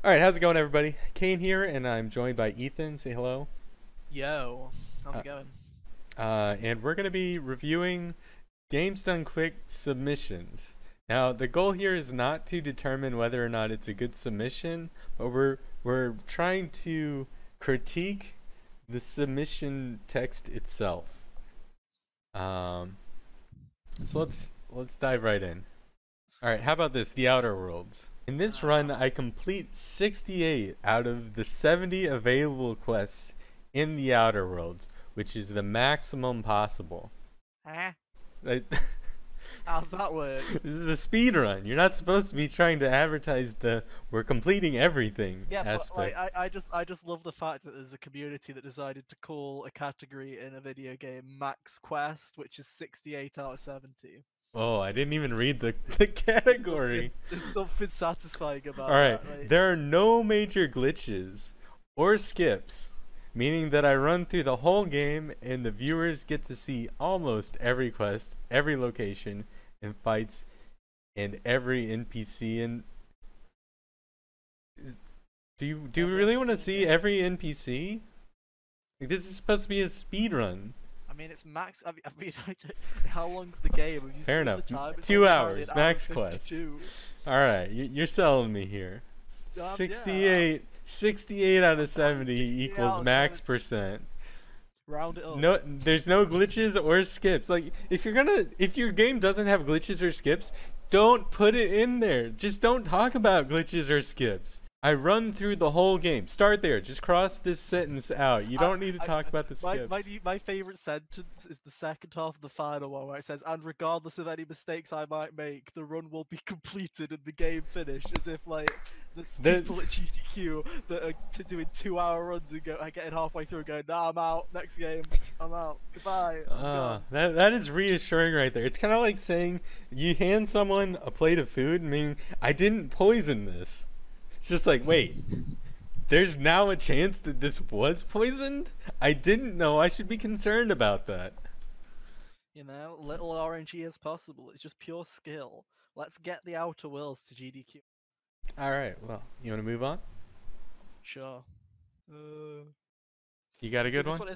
All right, how's it going, everybody? Kane here, and I'm joined by Ethan. Say hello. Yo, how's Uh, it going? and we're going to be reviewing Games Done Quick submissions. Now, the goal here is not to determine whether or not it's a good submission, but we're trying to critique the submission text itself. Um, so let's dive right in. All right, how about this? The Outer Worlds. In this run, I complete 68 out of the 70 available quests in the Outer Worlds, which is the maximum possible. Huh? Like, How's that work? this is a speed run. You're not supposed to be trying to advertise the "we're completing everything" Yeah, but like aspect. I just love the fact that there's a community that decided to call a category in a video game Max Quest, which is 68 out of 70. Oh, I didn't even read the category. There's something satisfying All about right, that. Like, there are no major glitches or skips, meaning that I run through the whole game and the viewers get to see almost every quest, every location, and fights, and every NPC. And do we really want to see every NPC? Like, this is supposed to be a speed run. I mean, it's max. I mean, how long's the game? Have you Fair seen enough. the time? It's 2 only apparently hours, an hour and max quest. 52. All right, you're selling me here. Yeah. 68 out of 70 68 out equals of max 70. percent. Round it up. No, there's no glitches or skips. Like, if your game doesn't have glitches or skips, don't put it in there. Just don't talk about glitches or skips. I run through the whole game. Start there. Just cross this sentence out. You don't need to talk about the skips. My favorite sentence is the second half of the final one where it says, "And regardless of any mistakes I might make, the run will be completed and the game finished." As if like there's people at GDQ that are doing 2-hour runs and are getting halfway through and going, "Nah, I'm out. Next game, I'm out. Goodbye." I'm gone." That is reassuring right there. It's kind of like saying you hand someone a plate of food, meaning I didn't poison this. It's just like, wait, there's now a chance that this was poisoned? I didn't know. I should be concerned about that. You know, little RNG as possible. It's just pure skill. Let's get the Outer Worlds to GDQ. All right, well, you want to move on? Sure. You got a So good one? This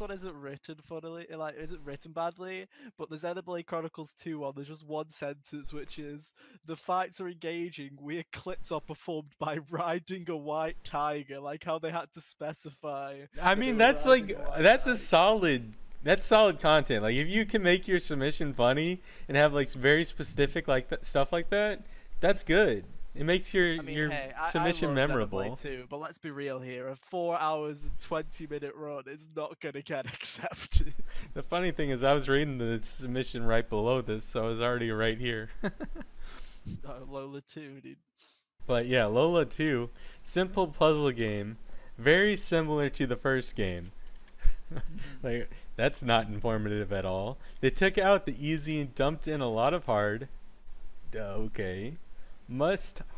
one isn't written funnily, like isn't written badly. But the Xenoblade Chronicles 2 one, there's just one sentence which is, "The fights are engaging. Weird clips are performed by riding a white tiger." Like how they had to specify. I that they mean, were that's riding like a white that's a tiger. solid content. Like, if you can make your submission funny and have like very specific like stuff like that, that's good. It makes I mean, your hey, submission I love memorable. Xenoblade 2, but let's be real here. A 4 hours and 20-minute run is not gonna get accepted. The funny thing is, I was reading the submission right below this, so I was already right here. Lola 2, dude. But yeah, Lola 2, simple puzzle game, very similar to the first game. Like, that's not informative at all. They took out the easy and dumped in a lot of hard. Okay.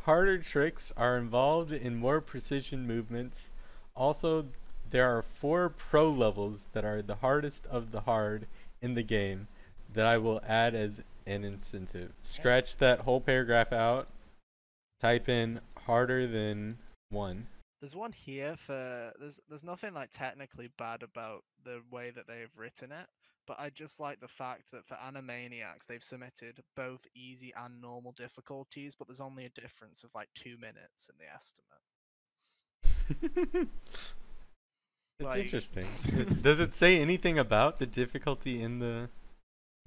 Harder tricks are involved in more precision movements. Also, there are 4 pro levels that are the hardest of the hard in the game that I will add as an incentive. Scratch that whole paragraph out. Type in harder than 1. There's one here for there's nothing like technically bad about the way that they've written it, but I just like the fact that for Animaniacs they've submitted both easy and normal difficulties, but there's only a difference of like 2 minutes in the estimate. It's Like, interesting. Does it say anything about the difficulty in the...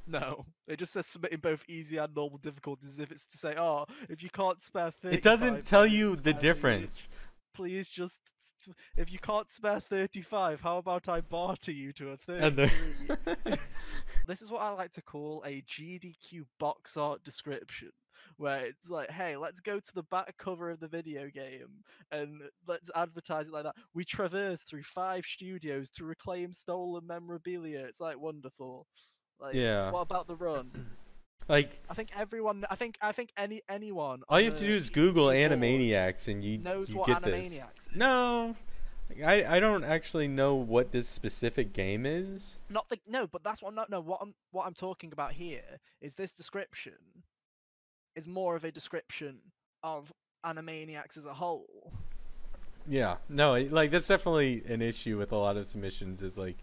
no, it just says submitting both easy and normal difficulties. If it's to say, oh, if you can't spare It 35 doesn't tell you minutes, the kindly difference. please just, if you can't spare 35, how about I barter you to a And there- 33? This is what I like to call a GDQ box art description, where it's like, hey, let's go to the back cover of the video game and let's advertise it like that. We traverse through 5 studios to reclaim stolen memorabilia. It's like wonderful. Like, Yeah. what about the run? Like, I think everyone, I think anyone all on you have to do the is Google GDQ board Animaniacs and knows you what get this. Animaniacs is. No, I don't actually know what this specific game is. Not the no, but that's what no what I'm talking about here is this description is more of a description of Animaniacs as a whole. Yeah, no, like that's definitely an issue with a lot of submissions. Is like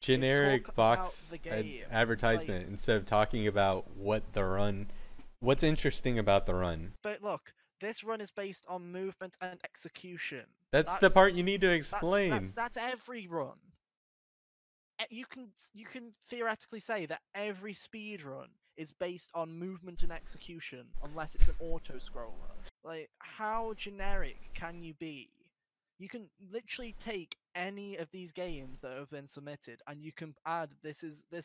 generic talk about box the game. advertisement instead of talking about what's interesting about the run. But look, this run is based on movement and execution. That's the part you need to explain. That's every run. You can theoretically say that every speed run is based on movement and execution, unless it's an auto scroller. Like, how generic can you be? You can literally take any of these games that have been submitted, and you can add this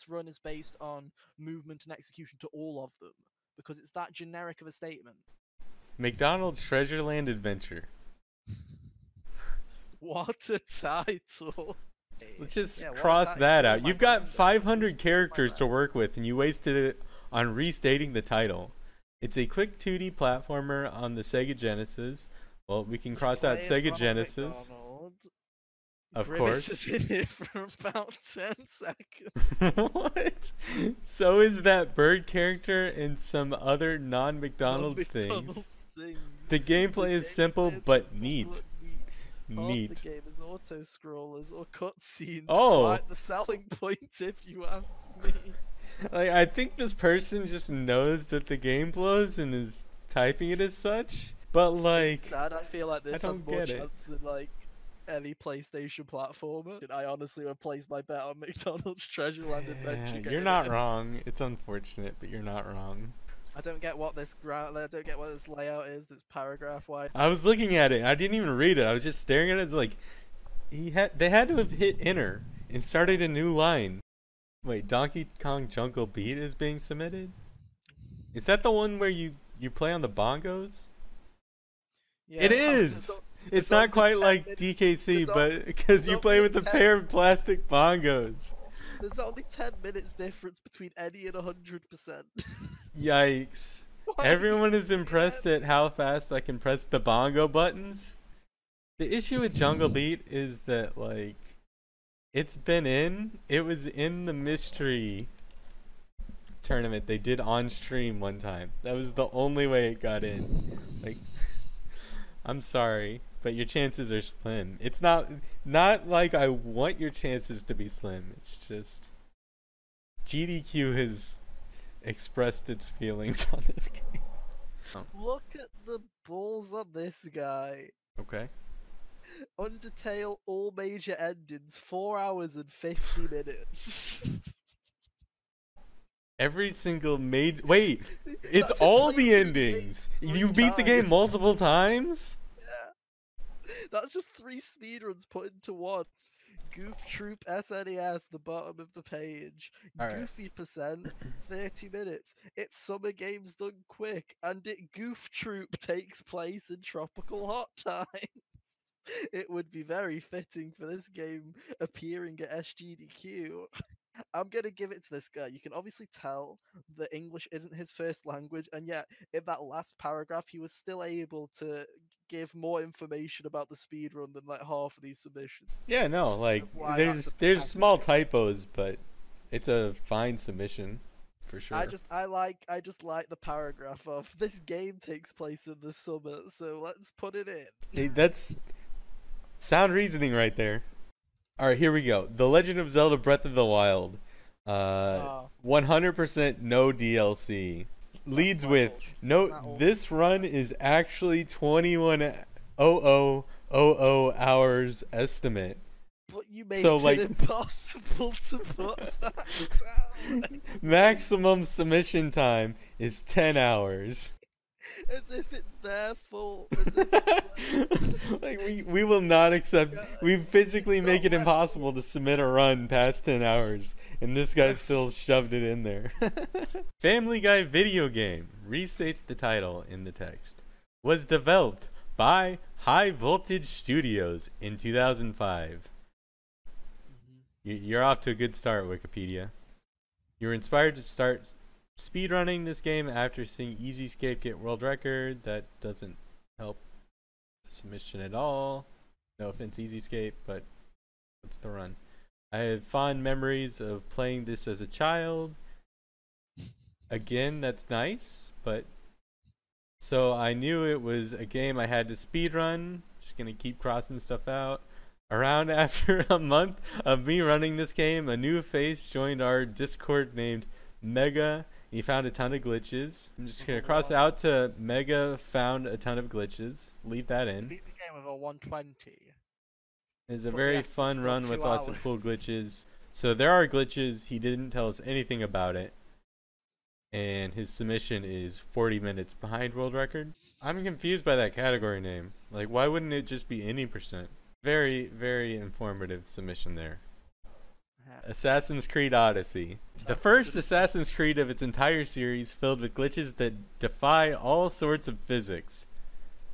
run is based on movement and execution to all of them, because it's that generic of a statement. McDonald's Treasureland Adventure. What a title! Let's just cross that out. You've got 500 characters to work with, and you wasted it on restating the title. It's a quick 2D platformer on the Sega Genesis. Well, we can cross out Sega Genesis. Of course. Is in it for about 10 seconds. What? So is that bird character and some other non-McDonald's things. The gameplay is simple but neat. Neat. Half the game is auto scrollers or cutscenes. Oh, quite the selling point, if you ask me. Like, I think this person just knows that the game blows and is typing it as such. But like, it's sad. I feel like this has more get chance than like any PlayStation platformer. I honestly would place my bet on McDonald's Treasureland Adventure. You're not wrong. It's unfortunate, but you're not wrong. I don't get what this layout is. This paragraph wide. I was looking at it. I didn't even read it. I was just staring at it. It's like they had to have hit enter and started a new line. Wait, Donkey Kong Jungle Beat is being submitted? Is that the one where you play on the bongos? Yeah, it is. It's not quite like DKC, but because you play with a pair of plastic bongos. There's only 10 minutes difference between any and 100%. Yikes. Everyone is impressed at how fast I can press the bongo buttons. The issue with Jungle Beat is that, like, it was in the mystery tournament they did on stream one time. That was the only way it got in. Like, I'm sorry, but your chances are slim. It's not like I want your chances to be slim. It's just GDQ has expressed its feelings on this game. Look at the balls on this guy. Okay. Undertale all major endings, 4 hours and 50 minutes. Every single wait, it's all the endings. You beat the game multiple times? Yeah. That's just 3 speedruns put into one. Goof Troop SNES, the bottom of the page. All Goofy percent, 30 minutes. It's summer games done quick, and Goof Troop takes place in tropical hot times. It would be very fitting for this game appearing at SGDQ. I'm gonna give it to this guy. You can obviously tell that English isn't his first language, and yet in that last paragraph he was still able to give more information about the speedrun than like half of these submissions. Yeah, no, like there's small typos, but it's a fine submission for sure. I just like the paragraph of this game takes place in the summer, so let's put it in. Hey, that's sound reasoning right there. All right, here we go. The Legend of Zelda Breath of the Wild. 100% no DLC. Leads with this run is actually 21,000 hours estimate. But you made it impossible to put that down. Maximum submission time is 10 hours. As if it's their fault. Like we will not accept. We physically make it impossible to submit a run past 10 hours, and this guy still shoved it in there. Family Guy video game restates the title in the text. Was developed by High Voltage Studios in 2005. You're off to a good start, Wikipedia. You were inspired to start speedrunning this game after seeing EasyScape get world record. That doesn't help the submission at all. No offense, EasyScape, but what's the run? I have fond memories of playing this as a child. Again, that's nice, but So I knew it was a game I had to speedrun. Just gonna keep crossing stuff out. Around after a month of me running this game, a new face joined our Discord named Mega. He found a ton of glitches. I'm just gonna cross out to Mega found a ton of glitches. Leave that in. Beat the game with a 120. It's a But very yes, it's fun still run with 2 lots of hours. cool glitches. So there are glitches. He didn't tell us anything about it. And his submission is 40 minutes behind world record. I'm confused by that category name. Like, why wouldn't it just be any percent? Very, very informative submission there. Assassin's Creed Odyssey. The first Assassin's Creed of its entire series, filled with glitches that defy all sorts of physics.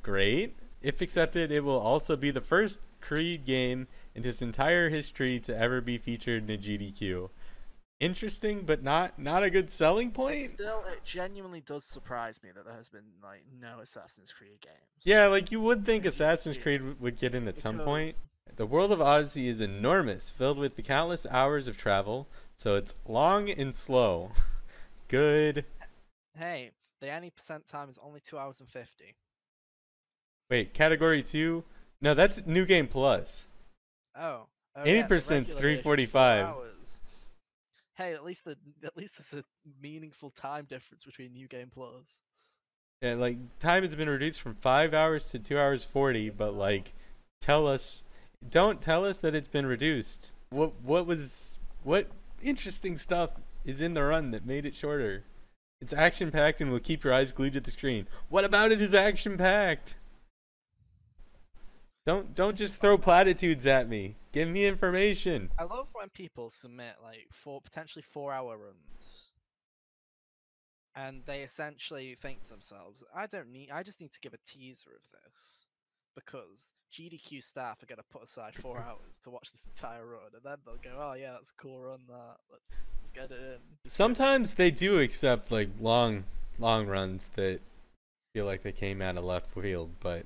Great. If accepted, it will also be the first Creed game in its entire history to ever be featured in a GDQ. Interesting, but not a good selling point. Still, it genuinely does surprise me that there has been like no Assassin's Creed games. Yeah, like you would think Assassin's Creed would get in at some point. The world of Odyssey is enormous, filled with the countless hours of travel, so it's long and slow. Good. Hey, the any percent time is only 2 hours and 50. Wait, category 2? No, that's New Game Plus. Oh. 80%'s 345. Hey, at least there's a meaningful time difference between New Game Plus. Yeah, like time has been reduced from 5 hours to 2 hours 40, but like don't tell us that it's been reduced. What interesting stuff is in the run that made it shorter? It's action packed and will keep your eyes glued to the screen. What about it is action packed? Don't just throw platitudes at me. Give me information. I love when people submit like potentially 4-hour runs, and they essentially think to themselves, I just need to give a teaser of this, because GDQ staff are going to put aside 4 hours to watch this entire run, and then they'll go, oh yeah, that's a cool run, that. Let's get it in. Sometimes they do accept like long runs that feel like they came out of left field, but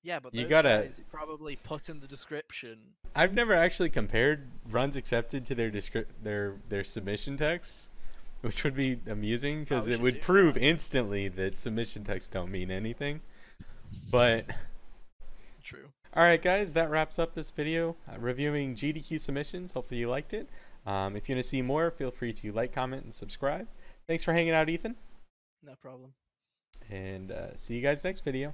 yeah, but you those gotta guys probably put in the description. I've never actually compared runs accepted to their submission texts, which would be amusing because it would prove instantly that submission texts don't mean anything. But True. Alright guys, that wraps up this video reviewing GDQ submissions. Hopefully you liked it. If you want to see more, feel free to like, comment, and subscribe. Thanks for hanging out, Ethan. No problem. And see you guys next video.